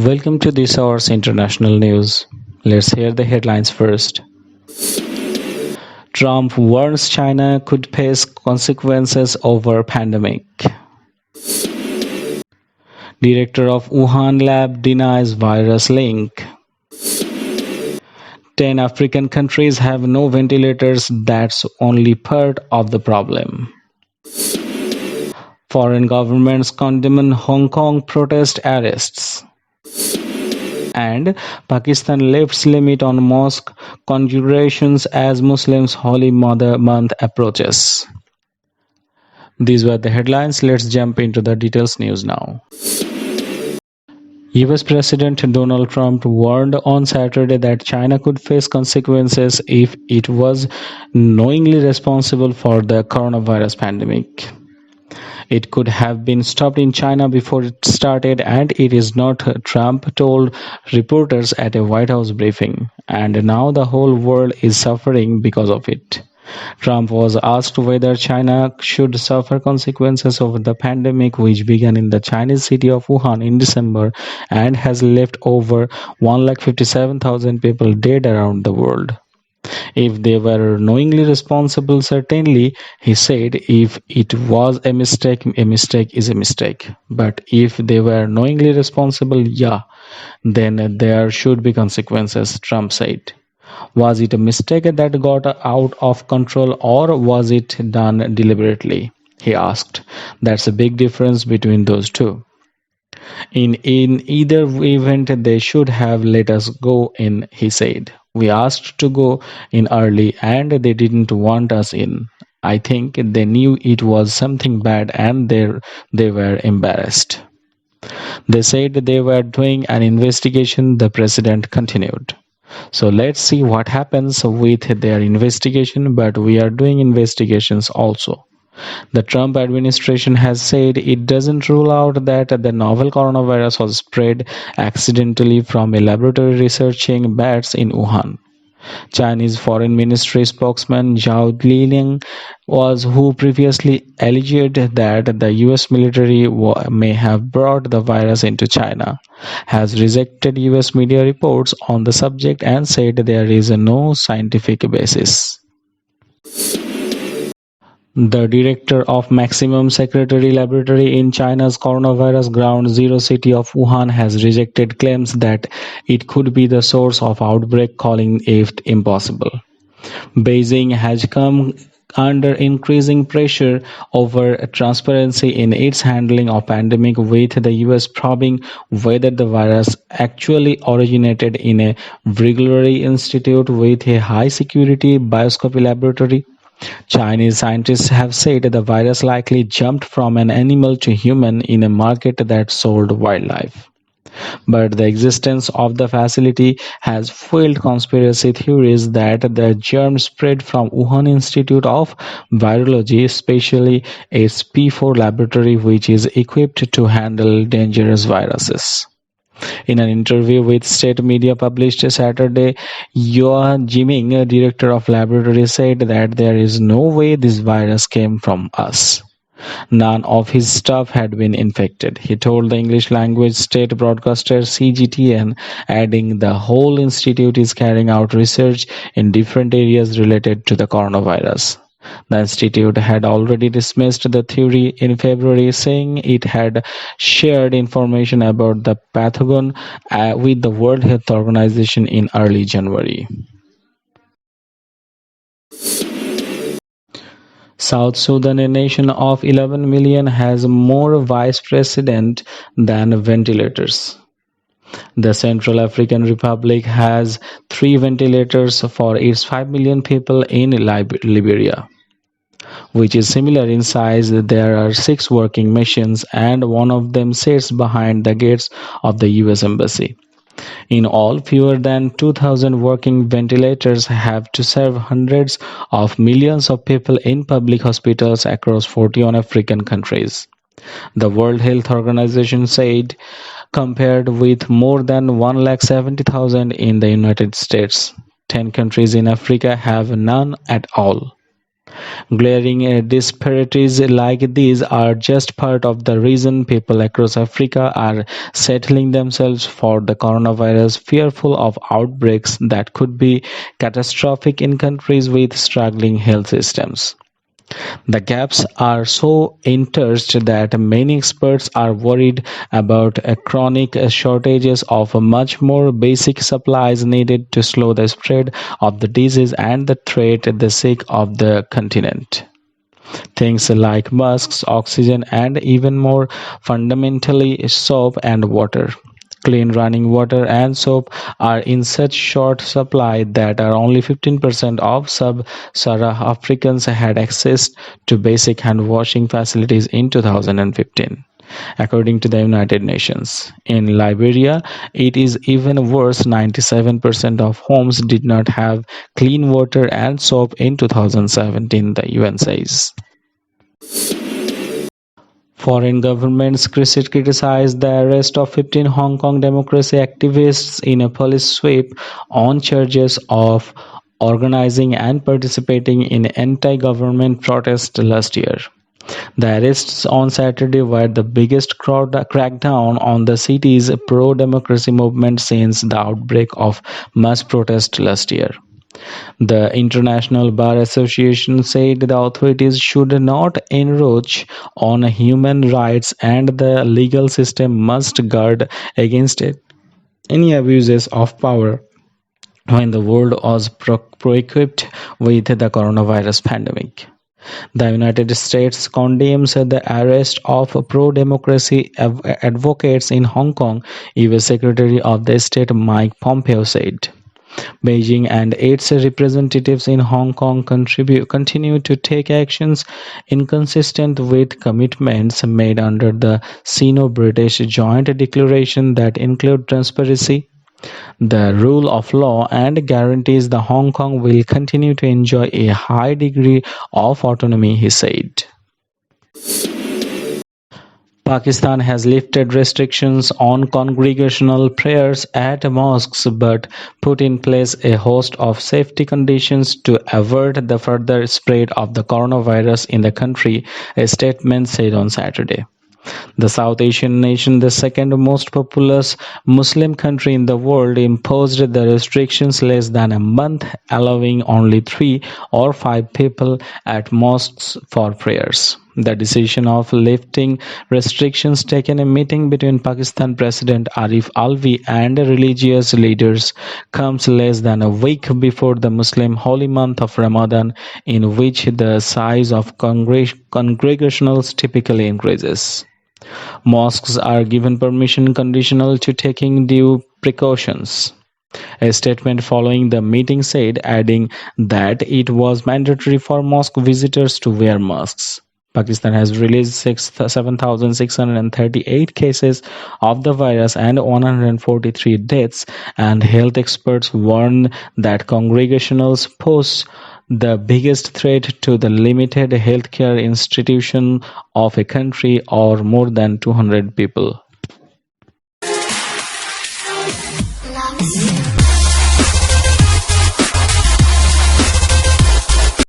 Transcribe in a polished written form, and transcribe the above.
Welcome to this hour's international news. Let's hear the headlines first. Trump warns China could face consequences over pandemic. Director of Wuhan lab denies virus link. 10 African countries have no ventilators. That's only part of the problem. Foreign governments condemn Hong Kong protest arrests. And Pakistan lifts limit on mosque congregations as Muslims' Holy Mother month approaches. These were the headlines. Let's jump into the details news now. US President Donald Trump warned on Saturday that China could face consequences if it was knowingly responsible for the coronavirus pandemic. It could have been stopped in China before it started, and it is not, Trump told reporters at a White House briefing. And now the whole world is suffering because of it. Trump was asked whether China should suffer consequences of the pandemic, which began in the Chinese city of Wuhan in December and has left over 157,000 people dead around the world. If they were knowingly responsible, certainly, he said, if it was a mistake is a mistake. But if they were knowingly responsible, yeah, then there should be consequences, Trump said. Was it a mistake that got out of control, or was it done deliberately? He asked. That's a big difference between those two. In either event, they should have let us go in, he said. We asked to go in early and they didn't want us in. I think they knew it was something bad and they were embarrassed. They said they were doing an investigation, the president continued. So let's see what happens with their investigation, but we are doing investigations also. The Trump administration has said it doesn't rule out that the novel coronavirus was spread accidentally from a laboratory researching bats in Wuhan. Chinese Foreign Ministry spokesman Zhao Lijiang who previously alleged that the US military may have brought the virus into China, has rejected US media reports on the subject and said there is no scientific basis. The director of Maximum Security Laboratory in China's coronavirus ground zero city of Wuhan has rejected claims that it could be the source of outbreak, calling it impossible. Beijing has come under increasing pressure over transparency in its handling of pandemic, with the US probing whether the virus actually originated in a regulatory institute with a high security bioscopy laboratory. Chinese scientists have said the virus likely jumped from an animal to human in a market that sold wildlife. But the existence of the facility has fueled conspiracy theories that the germ spread from Wuhan Institute of Virology, especially its P4 laboratory, which is equipped to handle dangerous viruses. In an interview with state media published Saturday, Yua Jiming, director of laboratory, said that there is no way this virus came from us. None of his staff had been infected, he told the English language state broadcaster CGTN, adding the whole institute is carrying out research in different areas related to the coronavirus. The institute had already dismissed the theory in February, saying it had shared information about the pathogen with the World Health Organization in early January. South Sudan, a nation of 11 million, has more vice president than ventilators. The Central African Republic has 3 ventilators for its 5 million people in Liberia, which is similar in size. There are 6 working machines, and one of them sits behind the gates of the US Embassy. In all, fewer than 2,000 working ventilators have to serve hundreds of millions of people in public hospitals across 41 African countries. The World Health Organization said, compared with more than 170,000 in the United States, 10 countries in Africa have none at all. Glaring disparities like these are just part of the reason people across Africa are settling themselves for the coronavirus, fearful of outbreaks that could be catastrophic in countries with struggling health systems. The gaps are so entrenched that many experts are worried about a chronic shortages of much more basic supplies needed to slow the spread of the disease and the threat the sick of the continent. Things like masks, oxygen, and even more fundamentally, soap and water. Clean running water and soap are in such short supply that are only 15% of sub-Saharan Africans had access to basic hand washing facilities in 2015. According to the United Nations. In Liberia, it is even worse. 97% of homes did not have clean water and soap in 2017, the UN says. Foreign governments criticized the arrest of 15 Hong Kong democracy activists in a police sweep on charges of organizing and participating in anti-government protests last year. The arrests on Saturday were the biggest crackdown on the city's pro-democracy movement since the outbreak of mass protest last year. The International Bar Association said the authorities should not encroach on human rights and the legal system must guard against it. Any abuses of power when the world was equipped with the coronavirus pandemic. The United States condemns the arrest of pro-democracy advocates in Hong Kong, US Secretary of the State Mike Pompeo said. Beijing and its representatives in Hong Kong continue to take actions inconsistent with commitments made under the Sino-British Joint Declaration that include transparency, the rule of law, and guarantees that Hong Kong will continue to enjoy a high degree of autonomy, he said. Pakistan has lifted restrictions on congregational prayers at mosques but put in place a host of safety conditions to avert the further spread of the coronavirus in the country, a statement said on Saturday. The South Asian nation, the second most populous Muslim country in the world, imposed the restrictions less than a month, allowing only 3 or 5 people at mosques for prayers. The decision of lifting restrictions taken a meeting between Pakistan President Arif Alvi and religious leaders comes less than a week before the Muslim holy month of Ramadan, in which the size of congregationals typically increases. Mosques are given permission conditional to taking due precautions. A statement following the meeting said, adding that it was mandatory for mosque visitors to wear masks. Pakistan has released 7,638 cases of the virus and 143 deaths, and health experts warn that congregationals pose the biggest threat to the limited healthcare institution of a country or more than 200 people.